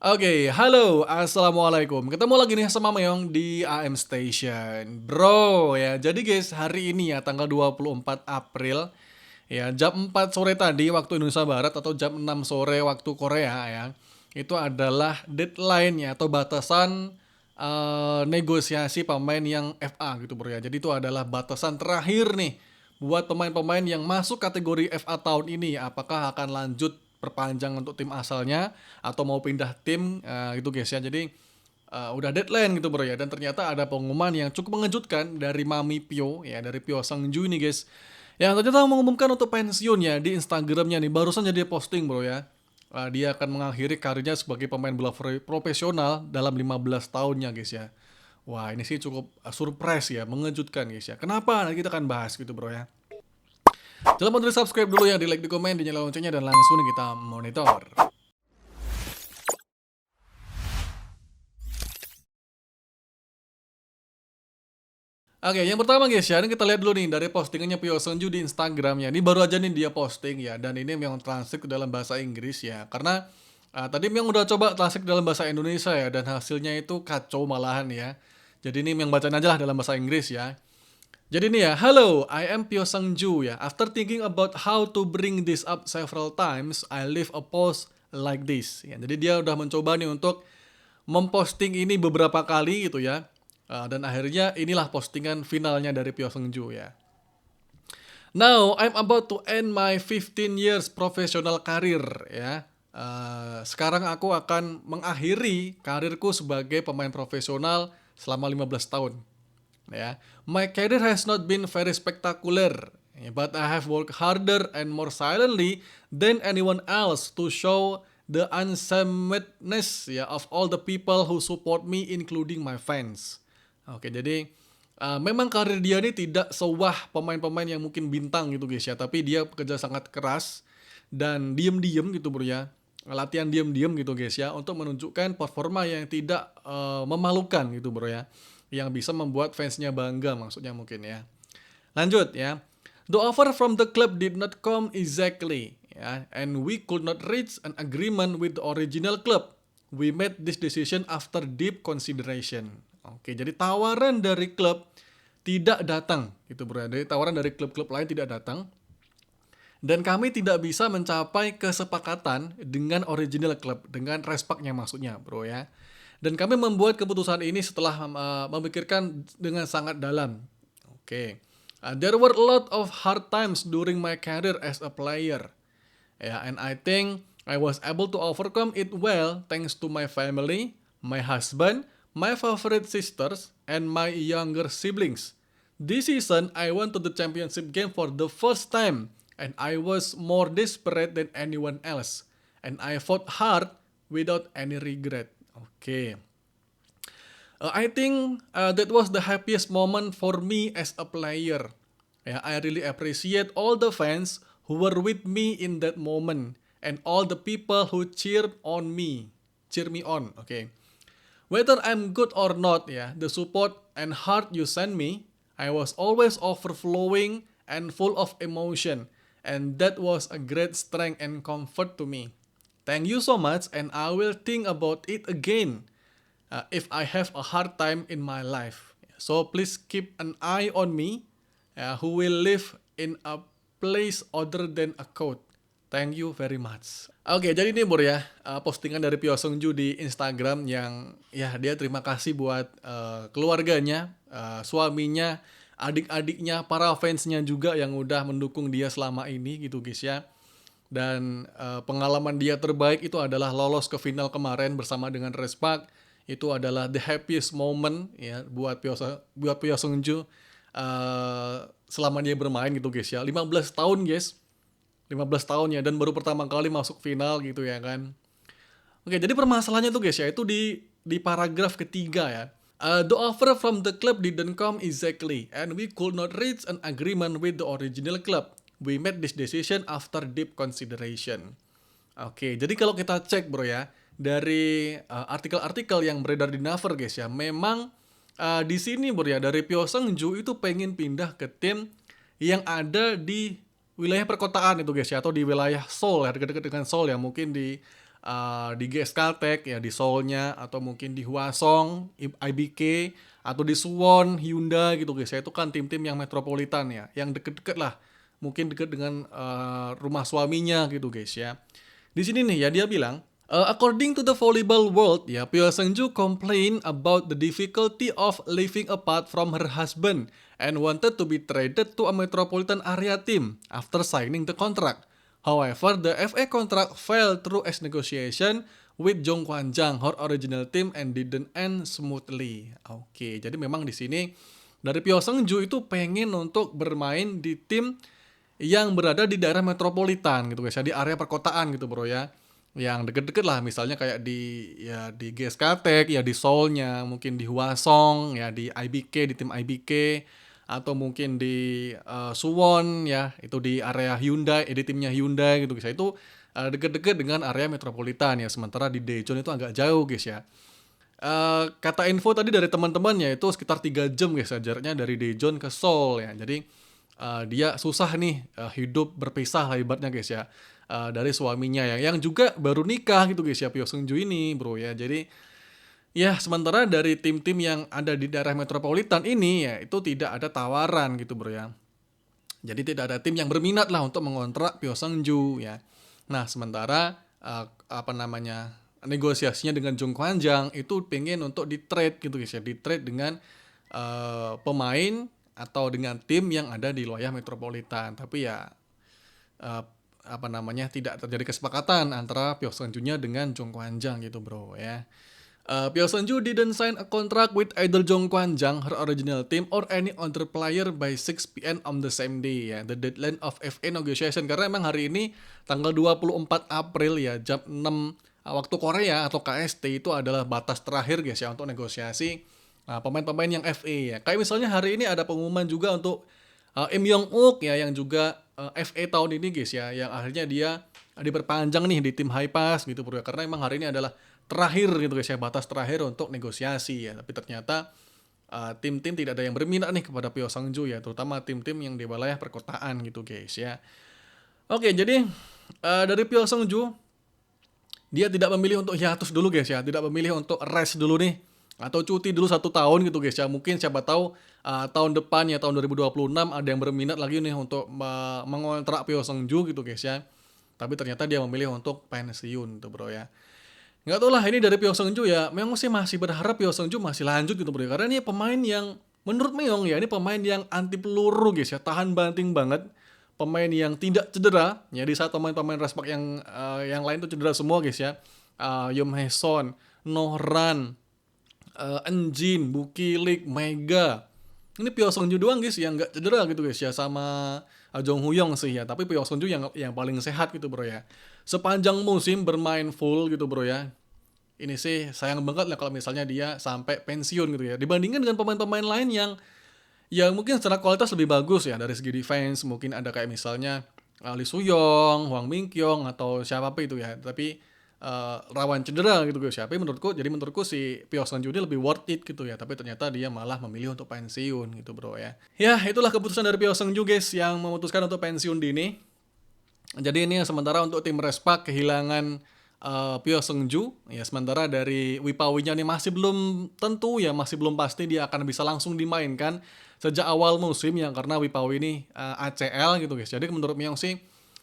Oke, halo, assalamualaikum. Ketemu lagi nih sama Meong di AM Station, bro. Ya, jadi guys, hari ini ya tanggal 24 April, ya jam 4 sore tadi waktu Indonesia Barat atau jam 6 sore waktu Korea ya, itu adalah deadline ya atau batasan negosiasi pemain yang FA gitu bro ya. Jadi itu adalah batasan terakhir nih buat pemain-pemain yang masuk kategori FA tahun ini. Apakah akan lanjut perpanjang untuk tim asalnya atau mau pindah tim gitu guys ya. Jadi udah deadline gitu bro ya. Dan ternyata ada pengumuman yang cukup mengejutkan dari Mami Pyo ya, dari Pyo Seungju ini guys. Yang ternyata mengumumkan untuk pensiun ya di Instagramnya nih. Barusan jadi posting bro ya. Dia akan mengakhiri karirnya sebagai pemain bola profesional dalam 15 tahunnya guys ya. Wah ini sih cukup surprise ya, mengejutkan guys ya. Kenapa? Nanti kita akan bahas gitu bro ya. Jangan lupa di subscribe dulu ya, di like, di komen, di nyalakan loncengnya, dan langsung nih kita monitor. Oke, yang pertama guys ya, ini kita lihat dulu nih dari postingannya Pyo Seonju di Instagramnya. Ini baru aja nih dia posting ya, dan ini memang translate ke dalam bahasa Inggris ya. Karena tadi memang udah coba translate ke dalam bahasa Indonesia ya, dan hasilnya itu kacau malahan ya. Jadi ini memang bacain aja lah dalam bahasa Inggris ya. Jadi ini ya, hello, I am Pyo Seungju ya. After thinking about how to bring this up several times, I leave a post like this. Ya, jadi dia udah mencoba nih untuk memposting ini beberapa kali gitu ya. Dan akhirnya inilah postingan finalnya dari Pyo Seungju ya. Now, I'm about to end my 15 years professional career ya. Sekarang aku akan mengakhiri karirku sebagai pemain profesional selama 15 tahun. Ya, my career has not been very spectacular, but I have worked harder and more silently than anyone else to show the unashamedness ya of all the people who support me, including my fans. Oke, jadi memang karir dia ini tidak sewah pemain-pemain yang mungkin bintang gitu guys ya, tapi dia bekerja sangat keras dan diem-diem gitu bro ya, latihan diem-diem gitu guys ya, untuk menunjukkan performa yang tidak memalukan gitu bro ya, yang bisa membuat fansnya bangga maksudnya mungkin ya. Lanjut ya. The offer from the club did not come exactly ya, and we could not reach an agreement with the original club. We made this decision after deep consideration. Oke, jadi tawaran dari klub tidak datang gitu bro. Jadi tawaran dari klub-klub lain tidak datang dan kami tidak bisa mencapai kesepakatan dengan original club, dengan respaknya maksudnya bro ya. Dan kami membuat keputusan ini setelah memikirkan dengan sangat dalam. Oke. There were a lot of hard times during my career as a player. Yeah, and I think I was able to overcome it well thanks to my family, my husband, my favorite sisters, and my younger siblings. This season, I went to the championship game for the first time, and I was more desperate than anyone else. And I fought hard without any regret. Okay. I think that was the happiest moment for me as a player. Yeah, I really appreciate all the fans who were with me in that moment and all the people who cheer me on. Okay, whether I'm good or not, yeah, the support and heart you send me, I was always overflowing and full of emotion, and that was a great strength and comfort to me. Thank you so much, and I will think about it again if I have a hard time in my life. So please keep an eye on me, who will live in a place other than a coat. Thank you very much. Oke, jadi ini Bur ya, postingan dari Pyo Seungju di Instagram yang ya dia terima kasih buat keluarganya, suaminya, adik-adiknya, para fansnya juga yang udah mendukung dia selama ini gitu guys ya. Dan pengalaman dia terbaik itu adalah lolos ke final kemarin bersama dengan Respak. Itu adalah the happiest moment ya buat Pyo Seungju selama dia bermain gitu guys ya. 15 tahun guys. 15 tahun ya, dan baru pertama kali masuk final gitu ya kan. Oke, jadi permasalahannya tuh guys ya, itu di paragraf ketiga ya. The offer from the club didn't come exactly, and we could not reach an agreement with the original club. We made this decision after deep consideration. Oke, jadi kalau kita cek bro ya, dari artikel-artikel yang beredar di Naver guys ya, memang di sini bro ya, dari Pyo Seungju itu pengen pindah ke tim yang ada di wilayah perkotaan itu guys ya, atau di wilayah Seoul ya, dekat-dekat dengan Seoul ya, mungkin di di GS Caltech ya, di Seoul-nya, atau mungkin di Hwasong, IBK, atau di Suwon, Hyundai gitu guys ya. Itu kan tim-tim yang metropolitan ya, yang deket-deket lah. Mungkin deket dengan rumah suaminya gitu guys ya. Di sini nih ya dia bilang, according to the volleyball world, ya, Pyo Seung-ju complained about the difficulty of living apart from her husband and wanted to be traded to a metropolitan area team after signing the contract. However, the FA contract fell through as negotiation with Jong Kwan-jang, her original team, and didn't end smoothly. Oke, jadi memang di sini dari Pyo Seung-ju itu pengen untuk bermain di tim yang berada di daerah metropolitan gitu guys ya, di area perkotaan gitu bro ya, yang deket-deket lah, misalnya kayak di GS Caltech ya, di Seoul-nya, mungkin di Hwasong ya, di IBK, di tim IBK, atau mungkin di Suwon ya, itu di area Hyundai, di timnya Hyundai gitu guys ya. Itu deket-deket dengan area metropolitan ya, sementara di Daejeon itu agak jauh guys ya. Kata info tadi dari teman-temannya itu sekitar 3 jam guys ya, jaraknya dari Daejeon ke Seoul ya. Jadi dia susah nih hidup berpisah lah ibaratnya guys ya, dari suaminya ya, yang juga baru nikah gitu guys ya, Pyo Seung-ju ini bro ya. Jadi ya sementara dari tim-tim yang ada di daerah metropolitan ini ya, itu tidak ada tawaran gitu bro ya. Jadi tidak ada tim yang berminat lah untuk mengontrak Pyo Seung-ju ya. Nah sementara apa namanya, negosiasinya dengan Jong Kwan-jang itu pengen untuk di trade gitu guys ya, di trade dengan pemain atau dengan tim yang ada di wilayah metropolitan. Tapi ya apa namanya, tidak terjadi kesepakatan antara Pyo Seung-ju-nya dengan Jong Kwan-jang gitu bro ya. Pyo Seung-ju didn't sign a contract with either Jong Kwan-jang, her original team, or any other player by 6 p.m. on the same day ya, the deadline of FA negotiation. Karena emang hari ini tanggal 24 April ya, jam 6 waktu Korea atau KST itu adalah batas terakhir guys ya untuk negosiasi pemain-pemain yang FA ya. Kayak misalnya hari ini ada pengumuman juga untuk Im Yong-uk ya, yang juga FA tahun ini guys ya, yang akhirnya dia diperpanjang nih di tim High Pass gitu bro ya, karena emang hari ini adalah terakhir gitu guys ya, batas terakhir untuk negosiasi ya. Tapi ternyata tim-tim tidak ada yang berminat nih kepada Pyo Seung-ju ya, terutama tim-tim yang di wilayah perkotaan gitu guys ya. Oke, jadi dari Pyo Seung-ju dia tidak memilih untuk hiatus dulu guys ya, tidak memilih untuk rest dulu nih, atau cuti dulu 1 tahun gitu guys ya. Mungkin siapa tahu tahun depan ya, tahun 2026 ada yang berminat lagi nih untuk mengontrak Pyo Seung-ju gitu guys ya. Tapi ternyata dia memilih untuk pensiun tuh bro ya. Nggak tahu lah, ini dari Pyo Seung-ju ya, memang sih masih berharap Pyo Seung-ju masih lanjut gitu bro ya. Karena ini pemain yang menurut Meong ya, ini pemain yang anti peluru guys ya, tahan banting banget. Pemain yang tidak cedera ya, di saat pemain-pemain Respak yang lain tuh cedera semua guys ya. Yom Hae-son, Nohran, Enjin, Bukilik, Mega. Ini Pyo Seung-ju doang guys yang nggak cedera gitu guys ya, sama Jong Huyong sih ya. Tapi Pyo Seung-ju yang paling sehat gitu bro ya. Sepanjang musim bermain full gitu bro ya. Ini sih sayang banget lah kalau misalnya dia sampai pensiun gitu ya. Dibandingkan dengan pemain-pemain lain yang mungkin secara kualitas lebih bagus ya dari segi defense. Mungkin ada kayak misalnya Lee Soo-young, Hwang Min-kyung, atau siapa itu ya. Tapi rawan cedera gitu guys. Tapi menurutku si Pyo Seung-ju ini lebih worth it gitu ya. Tapi ternyata dia malah memilih untuk pensiun gitu bro ya. Ya itulah keputusan dari Pyo Seung-ju guys, yang memutuskan untuk pensiun dini. Jadi ini sementara untuk tim Respak kehilangan Pyo Seung-ju ya, sementara dari Wipawinya ini masih belum tentu ya, masih belum pasti dia akan bisa langsung dimainkan sejak awal musim ya, karena Wipawi ini ACL gitu guys. Jadi menurut Meong sih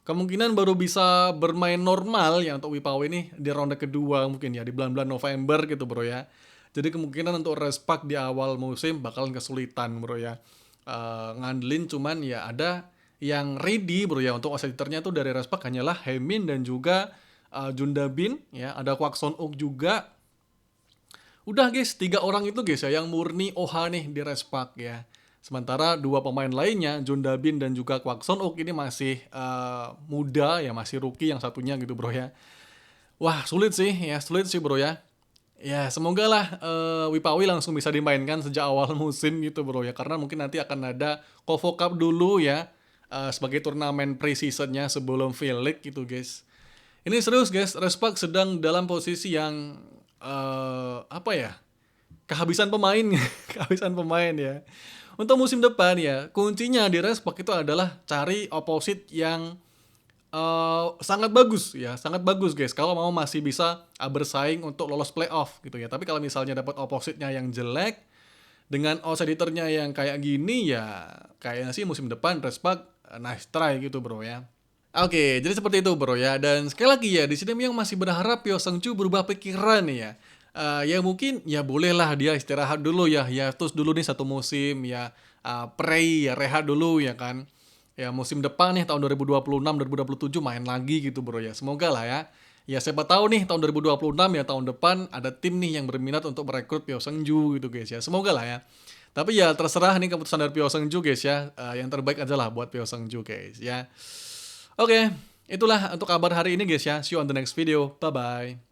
kemungkinan baru bisa bermain normal ya untuk Wipawi ini di ronde kedua mungkin ya, di bulan-bulan November gitu bro ya. Jadi kemungkinan untuk Respak di awal musim bakalan kesulitan bro ya. Ngandelin cuman ya ada yang ready bro ya, untuk outsidernya tuh dari Respak hanyalah Hemin dan juga Jundabin ya, ada Kwak Son-uk juga. Udah guys, 3 orang itu guys ya yang murni OH nih di Respak ya. Sementara 2 pemain lainnya, Jundabin dan juga Kwak Son-uk ini masih muda ya, masih rookie yang satunya gitu bro ya. Wah sulit sih bro ya. Ya semoga lah Wipawi langsung bisa dimainkan sejak awal musim gitu bro ya. Karena mungkin nanti akan ada Kovo Cup dulu ya, sebagai turnamen pre-seasonnya sebelum V-League gitu guys. Ini serius guys, Respak sedang dalam posisi yang apa ya, kehabisan pemain, kehabisan pemain ya. Untuk musim depan ya, kuncinya di Respak itu adalah cari opposite yang sangat bagus ya, sangat bagus guys kalau mau masih bisa, bersaing untuk lolos playoff gitu ya. Tapi kalau misalnya dapat opposite-nya yang jelek, dengan odds editor-nya yang kayak gini ya, kayaknya sih musim depan Respark, nice try gitu Bro ya. Oke, jadi seperti itu Bro ya, dan sekali lagi ya, di sini Miang masih berharap Pyo Seungju berubah pikiran nih ya. Ya mungkin ya bolehlah dia istirahat dulu ya, ya terus dulu nih satu musim ya, pray ya, rehat dulu ya kan. Ya musim depan nih tahun 2026, 2027 main lagi gitu Bro ya, semoga lah ya. Ya siapa tahu nih tahun 2026 ya tahun depan ada tim nih yang berminat untuk merekrut Pyo Seungju gitu guys ya, semoga lah ya. Tapi ya terserah nih keputusan dari Pyo Seungju guys ya, yang terbaik adalah buat Pyo Seungju guys ya. Oke, itulah untuk kabar hari ini guys ya. See you on the next video. Bye-bye.